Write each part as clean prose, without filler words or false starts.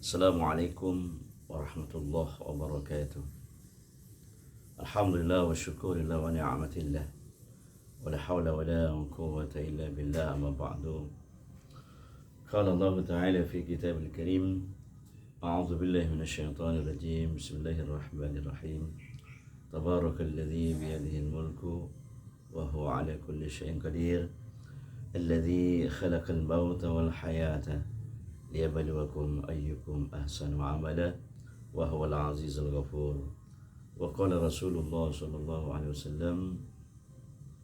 Assalamualaikum warahmatullahi wabarakatuh. Alhamdulillah wa syukurillah wa ni'matillah. Wa la hawla wa la quwwata illa billah amma ba'du. Qala Allah Ta'ala fi kitab al-karim. A'udzu billahi minasy syaithanir rajim. Bismillahirrahmanirrahim. Tabarakalladzi biyadihi al-mulku wa huwa ala kulli syai'in qadir. Alladzi khalaqal mauta wal hayata liyabluwakum ayyukum ahsanu amala wa huwal azizul ghafur. Wa qala Rasulullah sallallahu alaihi wasallam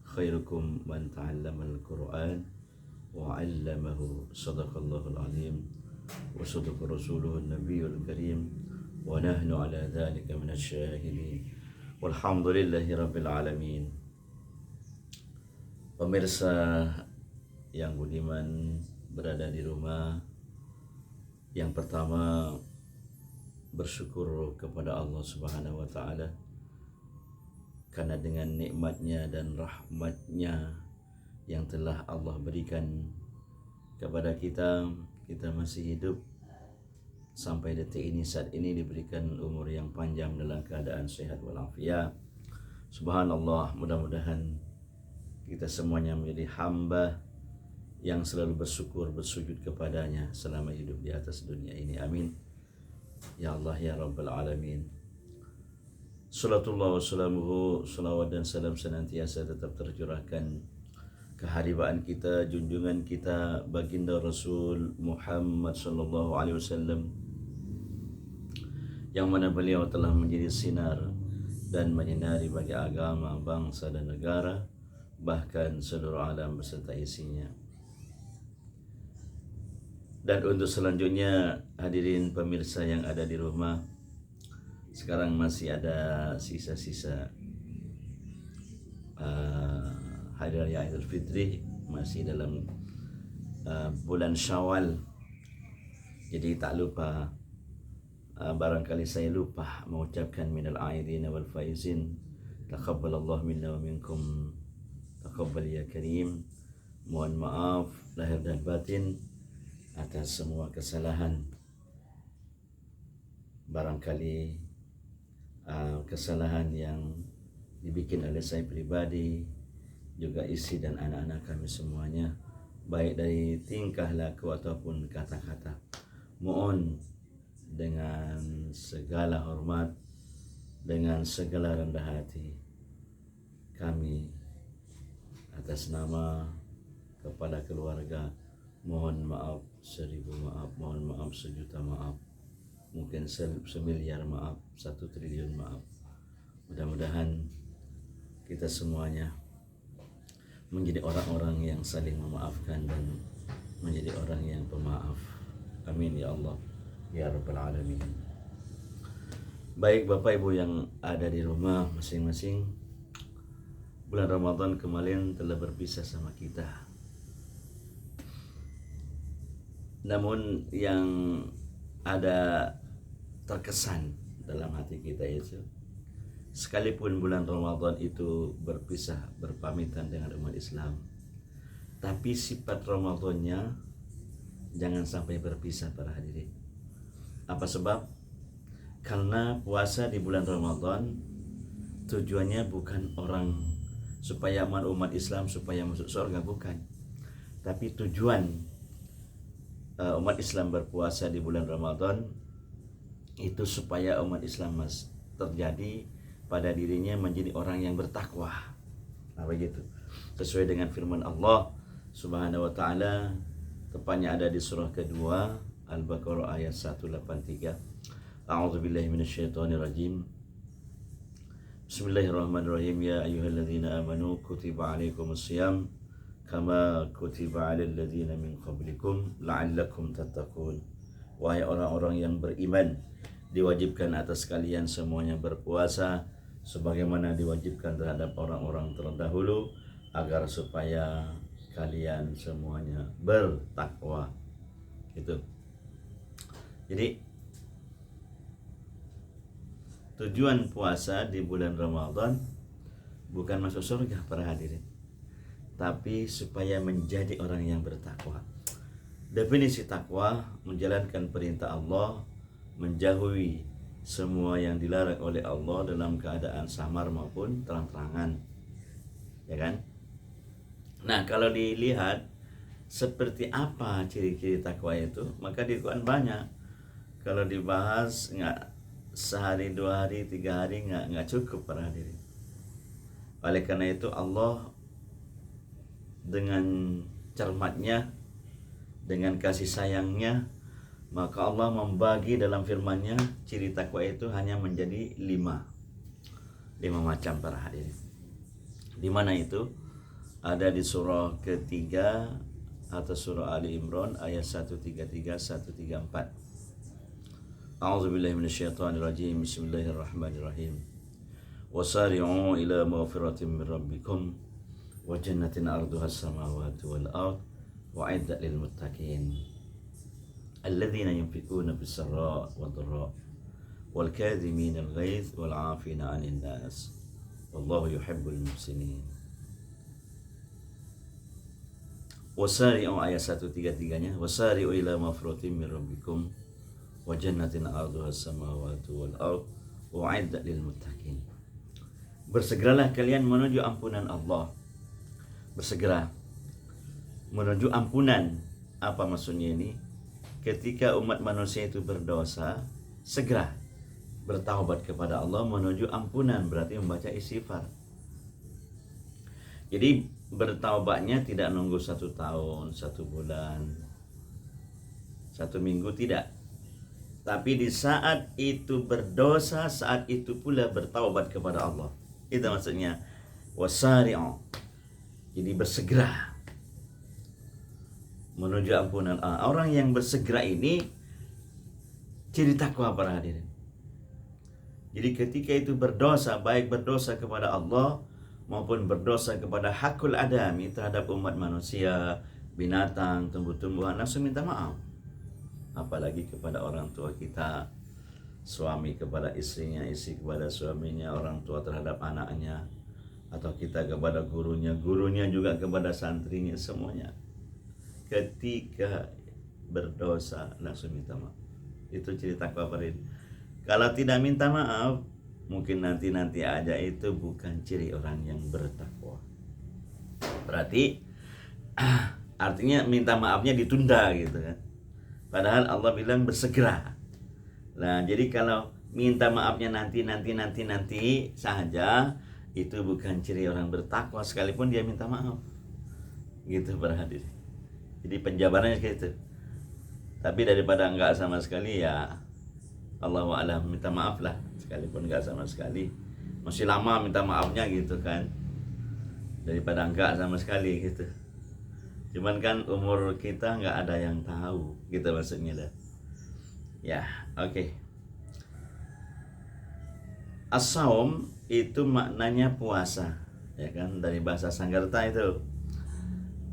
khairukum man ta'allama al-Qur'an wa 'allamahu. Shadaqallahul azim wa sadaqa rasuluhu an-nabiyyul karim wa nahnu ala dhalika minasy syahidin walhamdulillahi rabbil alamin. Pemirsa yang budiman berada di rumah, yang pertama bersyukur kepada Allah Subhanahu wa taala karena dengan nikmatnya dan rahmatnya yang telah Allah berikan kepada kita, kita masih hidup sampai detik ini, saat ini diberikan umur yang panjang dalam keadaan sehat walafiat. Subhanallah, mudah-mudahan kita semuanya menjadi hamba yang selalu bersyukur, bersujud kepadanya selama hidup di atas dunia ini. Amin. Ya Allah ya Rabbal Alamin. Salatullah wa salamuhu, salawat dan salam senantiasa tetap tercurahkan keharibaan kita, junjungan kita, baginda Rasul Muhammad sallallahu alaihi wasallam, yang mana beliau telah menjadi sinar dan menyinari bagi agama, bangsa dan negara, bahkan seluruh alam beserta isinya. Dan untuk selanjutnya, hadirin pemirsa yang ada di rumah, sekarang masih ada sisa-sisa Hari Raya Idul Fitri, masih dalam bulan Syawal. Jadi tak lupa, barangkali saya lupa mengucapkan minal aidin wal faizin, taqabbalallahu minna wa minkum, taqabbal ya karim. Mohon maaf lahir dan batin atas semua kesalahan. Barangkali kesalahan yang dibikin oleh saya pribadi, juga istri dan anak-anak kami semuanya, baik dari tingkah laku ataupun kata-kata. Mohon dengan segala hormat, dengan segala rendah hati, kami atas nama kepala keluarga mohon maaf 1000 maaf, mohon maaf 1.000.000 maaf, mungkin 1.000.000.000 maaf, 1 triliun maaf. Mudah-mudahan kita semuanya menjadi orang-orang yang saling memaafkan dan menjadi orang yang pemaaf. Amin ya Allah ya Rabbal Alamin. Baik Bapak Ibu yang ada di rumah masing-masing, bulan Ramadan kemarin telah berpisah sama kita. Namun yang ada terkesan dalam hati kita itu, sekalipun bulan Ramadan itu berpisah, berpamitan dengan umat Islam, tapi sifat Ramadannya jangan sampai berpisah para hadirin. Apa sebab? Karena puasa di bulan Ramadan tujuannya bukan orang supaya umat Islam supaya masuk surga, bukan. Tapi tujuan umat Islam berpuasa di bulan Ramadan itu supaya umat Islam terjadi pada dirinya menjadi orang yang bertakwa. Nah, begitu. Sesuai dengan firman Allah Subhanahu wa taala, tepatnya ada di surah kedua Al-Baqarah ayat 183. A'udzubillahi minasyaitonir rajim. Bismillahirrahmanirrahim. Ya ayyuhalladzina amanu kutiba alaikumusiyam kama kutiba 'alal ladzina min qablikum la'allakum tattaqun. Wahai orang-orang yang beriman, diwajibkan atas kalian semuanya berpuasa sebagaimana diwajibkan terhadap orang-orang terdahulu, agar supaya kalian semuanya bertakwa. Itu. Jadi tujuan puasa di bulan Ramadan bukan masuk surga para hadirin, tapi supaya menjadi orang yang bertakwa. Definisi takwa menjalankan perintah Allah, menjauhi semua yang dilarang oleh Allah dalam keadaan samar maupun terang-terangan. Ya kan? Nah, kalau dilihat seperti apa ciri-ciri takwa itu, maka di Quran banyak. Kalau dibahas nggak sehari, 2 hari, 3 hari nggak cukup para hadirin. Oleh karena itu Allah dengan cermatnya, dengan kasih sayangnya, maka Allah membagi dalam firman-Nya ciri takwa itu hanya menjadi 5 macam para hadirin. Di mana itu? Ada di surah ketiga atau surah Ali Imran ayat 133 134. A'udzubillahi minasyaitonirrajim. Bismillahirrahmanirrahim. Wasari'u ila maghfiratin min rabbikum wa jannatin 'arduha as-samawati wal ard wa'iddat lil muttaqin alladzina yunfiquna bis-sarra'i wad-dharra'i wal kadhimina al-ghaidh wal 'afina 'anil nas wallahu yuhibbul muhsinin. Wasari'u ayat 133-nya, wasari'u ila maghfiratin min rabbikum wa jannatin 'arduha as-samawati wal ard wa'iddat lil muttaqin. Bersegeralah kalian menuju ampunan Allah. Bersegera menuju ampunan. Apa maksudnya ini? Ketika umat manusia itu berdosa, segera bertaubat kepada Allah menuju ampunan, berarti membaca istighfar. Jadi bertaubatnya tidak nunggu 1 tahun, 1 bulan, 1 minggu, tidak. Tapi di saat itu berdosa, saat itu pula bertaubat kepada Allah. Itu maksudnya wasari'u. Jadi bersegera menuju ampunan Allah. Orang yang bersegera ini ciri takwa para hadirin. Jadi ketika itu berdosa, baik berdosa kepada Allah maupun berdosa kepada hakul adami, terhadap umat manusia, binatang, tumbuh-tumbuhan, langsung minta maaf. Apalagi kepada orang tua kita, suami kepada istrinya, istri kepada suaminya, orang tua terhadap anaknya, atau kita kepada gurunya, gurunya juga kepada santrinya, semuanya. Ketika berdosa langsung minta maaf. Itu ciri takwa parin. Kalau tidak minta maaf, mungkin nanti aja, itu bukan ciri orang yang bertakwa. Berarti artinya minta maafnya ditunda gitu kan. Padahal Allah bilang bersegera. Nah, jadi kalau minta maafnya nanti saja, itu bukan ciri orang bertakwa sekalipun dia minta maaf. Gitu para hadirin. Jadi penjabarannya kayak itu. Tapi daripada enggak sama sekali, ya Allahu a'lam, minta maaf lah. Sekalipun enggak sama sekali, masih lama minta maafnya gitu kan, daripada enggak sama sekali gitu. Cuman kan umur kita enggak ada yang tahu gitu maksudnya dah. Ya, oke. As-saum itu maknanya puasa, ya kan, dari bahasa Sanskerta itu.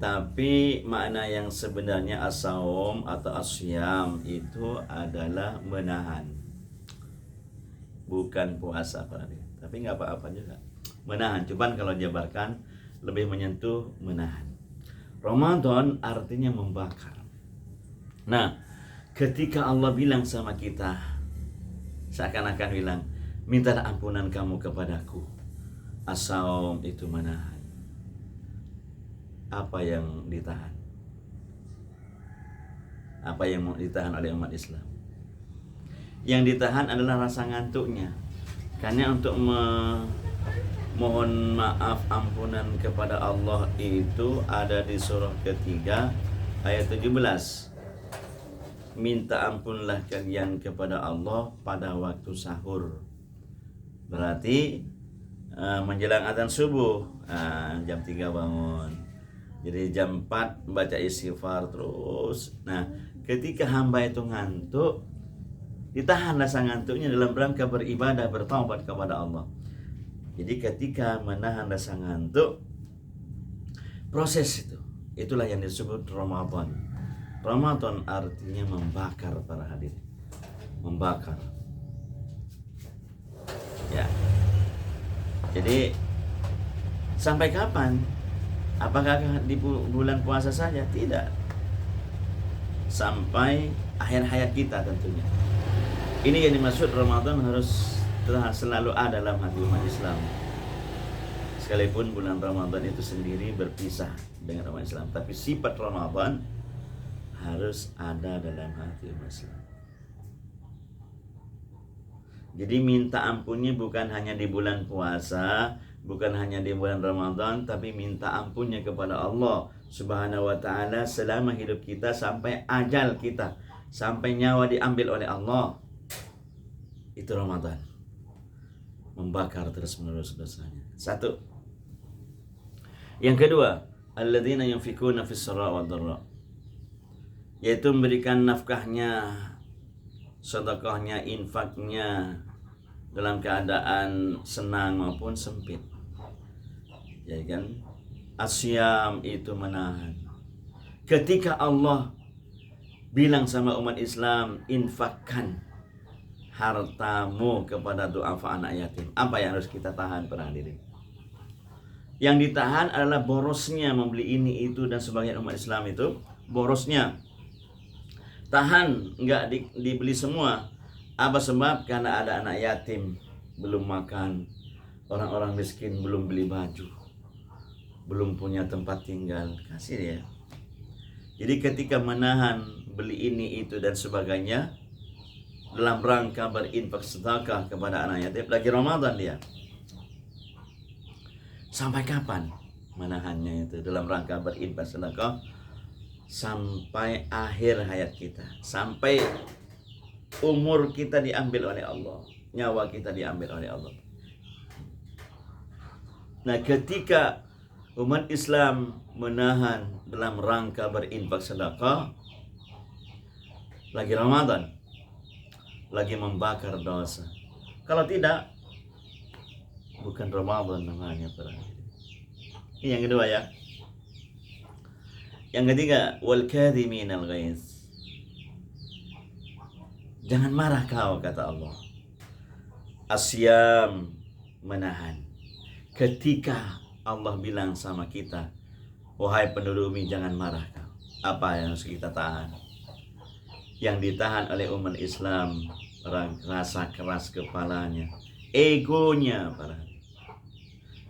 Tapi makna yang sebenarnya as-saum atau asyam itu adalah menahan, bukan puasa, tapi nggak apa-apa juga, menahan. Cuman kalau jabarkan lebih menyentuh menahan. Ramadan artinya membakar. Nah, ketika Allah bilang sama kita, seakan-akan bilang, mintalah ampunan kamu kepadaku. As-saum itu menahan. Apa yang ditahan? Apa yang mau ditahan oleh umat Islam? Yang ditahan adalah rasa ngantuknya. Karena untuk mohon maaf ampunan kepada Allah itu ada di surah ketiga ayat 17. Minta ampunlah kalian kepada Allah pada waktu sahur. Berarti menjelang azan subuh, jam 3 bangun. Jadi jam 4 baca istighfar terus. Nah, ketika hamba itu ngantuk, ditahan rasa ngantuknya dalam rangka beribadah, bertaubat kepada Allah. Jadi ketika menahan rasa ngantuk, proses itulah yang disebut Ramadan. Ramadan artinya membakar para hadirin. Membakar. Ya. Jadi sampai kapan? Apakah di bulan puasa saja? Tidak. sampai akhir hayat kita tentunya. Ini yang dimaksud Ramadan harus telah selalu ada dalam hati umat Islam. Sekalipun bulan Ramadan itu sendiri berpisah dengan umat Islam, tapi sifat Ramadan harus ada dalam hati umat Islam. Jadi minta ampunnya bukan hanya di bulan puasa, bukan hanya di bulan Ramadan, tapi minta ampunnya kepada Allah Subhanahu wa ta'ala selama hidup kita sampai ajal kita, sampai nyawa diambil oleh Allah. Itu Ramadan. Membakar terus-menerus dosanya. Satu. Yang kedua, alladzina yunfikuna fis sarra wad dharra. Yaitu memberikan nafkahnya, sedekahnya, infaknya dalam keadaan senang maupun sempit. Ya kan? Asyam itu menahan. Ketika Allah bilang sama umat Islam, infakkan hartamu kepada du'afa anak yatim. Apa yang harus kita tahan para hadirin? Yang ditahan adalah borosnya membeli ini itu dan sebagian umat Islam itu borosnya. Tahan, enggak dibeli semua. Apa sebab? Karena ada anak yatim belum makan, orang-orang miskin belum beli baju, belum punya tempat tinggal, kasih dia. Jadi ketika menahan beli ini itu dan sebagainya dalam rangka berinfak sedekah kepada anak yatim, lagi Ramadan dia. Sampai kapan menahannya itu dalam rangka berinfak sedekah? Sampai akhir hayat kita, sampai umur kita diambil oleh Allah, nyawa kita diambil oleh Allah. Nah, ketika umat Islam menahan dalam rangka berinfak sedekah, lagi Ramadan, lagi membakar dosa. Kalau tidak, bukan Ramadan namanya. Ini yang kedua ya. Yang ketiga, wal kadhiminal ghaiz. Jangan marah kau, kata Allah. Asyam, menahan. Ketika Allah bilang sama kita, wahai penduduk bumi, jangan marah kau. Apa yang harus kita tahan? Yang ditahan oleh umat Islam, rasa keras kepalanya, egonya.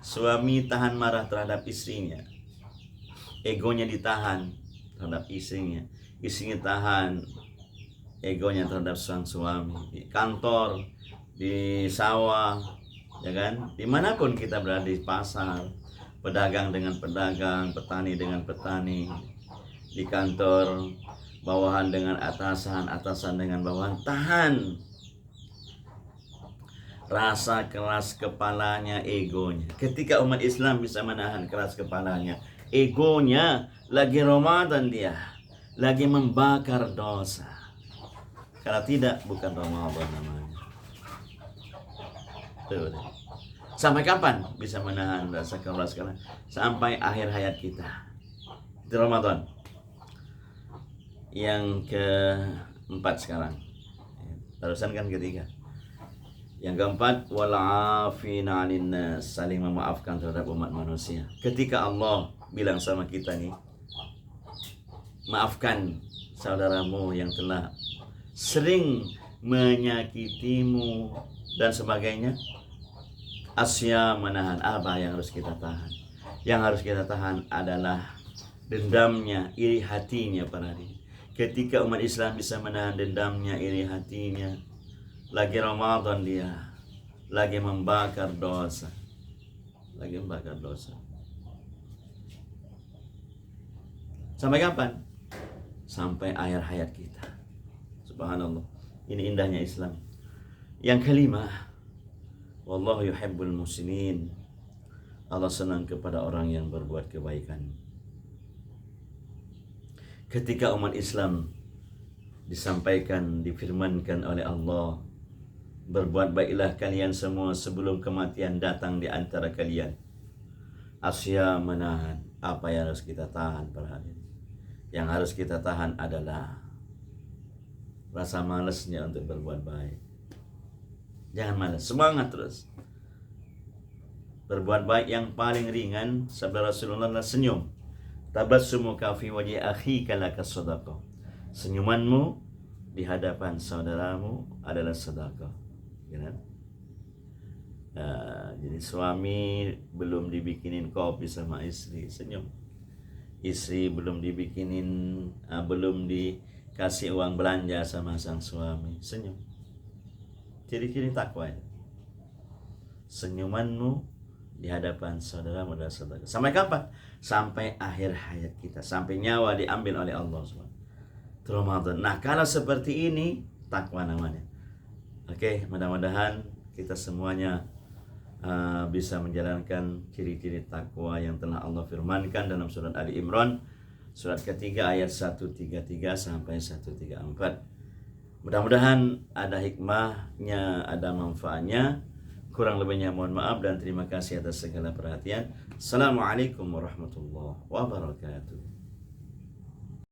Suami tahan marah terhadap istrinya, egonya ditahan terhadap istrinya. Istrinya tahan egonya terhadap sang suami. Di kantor, di sawah, ya kan? Dimanapun kita berada, di pasar, pedagang dengan pedagang, petani dengan petani, di kantor, bawahan dengan atasan, atasan dengan bawahan. Tahan rasa keras kepalanya, egonya. Ketika umat Islam bisa menahan keras kepalanya, egonya, lagi Ramadan dia, lagi membakar dosa. Kalau tidak, bukan Ramadan namanya. Tuh. Sampai kapan bisa menahan rasa keras kepala? Sampai akhir hayat kita. Itu Ramadan. Yang keempat sekarang. Barusan kan ketiga. Yang keempat, wal'afina 'anil nas, saling memaafkan terhadap umat manusia. Ketika Allah bilang sama kita nih, maafkan saudaramu yang telah sering menyakitimu dan sebagainya. Asya, menahan. Apa yang harus kita tahan? Yang harus kita tahan adalah dendamnya, iri hatinya para hadirin. Ketika umat Islam bisa menahan dendamnya, iri hatinya, lagi Ramadan dia, lagi membakar dosa, lagi membakar dosa. Sampai kapan? Sampai akhir hayat kita. Subhanallah. Ini indahnya Islam. Yang kelima, wallahu yuhibbul muhsinin. Allah senang kepada orang yang berbuat kebaikan. Ketika umat Islam disampaikan, difirmankan oleh Allah, berbuat baiklah kalian semua sebelum kematian datang di antara kalian. Asya, menahan. Apa yang harus kita tahan para hadirin? Yang harus kita tahan adalah rasa malasnya untuk berbuat baik. Jangan malas, semangat terus. Berbuat baik yang paling ringan, sabda Rasulullah adalah senyum. Tabassumuka fi wajhi akhika laka shadaqah. Senyumanmu di hadapan saudaramu adalah sedekah, ya kan? Jadi suami belum dibikinin kopi sama istri, senyum. Istri belum belum dikasih uang belanja sama sang suami, senyum. Ciri-ciri takwa itu. Senyumanmu di hadapan saudaramu adalah sedekah. Sampai kapan? Sampai akhir hayat kita, sampai nyawa diambil oleh Allah SWT. Ramadan. Nah, kalau seperti ini takwa namanya. Oke, mudah-mudahan kita semuanya bisa menjalankan ciri-ciri takwa yang telah Allah firmankan dalam surat Ali Imran, surat ketiga ayat 133 sampai 134. Mudah-mudahan ada hikmahnya, ada manfaatnya. Kurang lebihnya mohon maaf dan terima kasih atas segala perhatian. Assalamualaikum warahmatullahi wabarakatuh.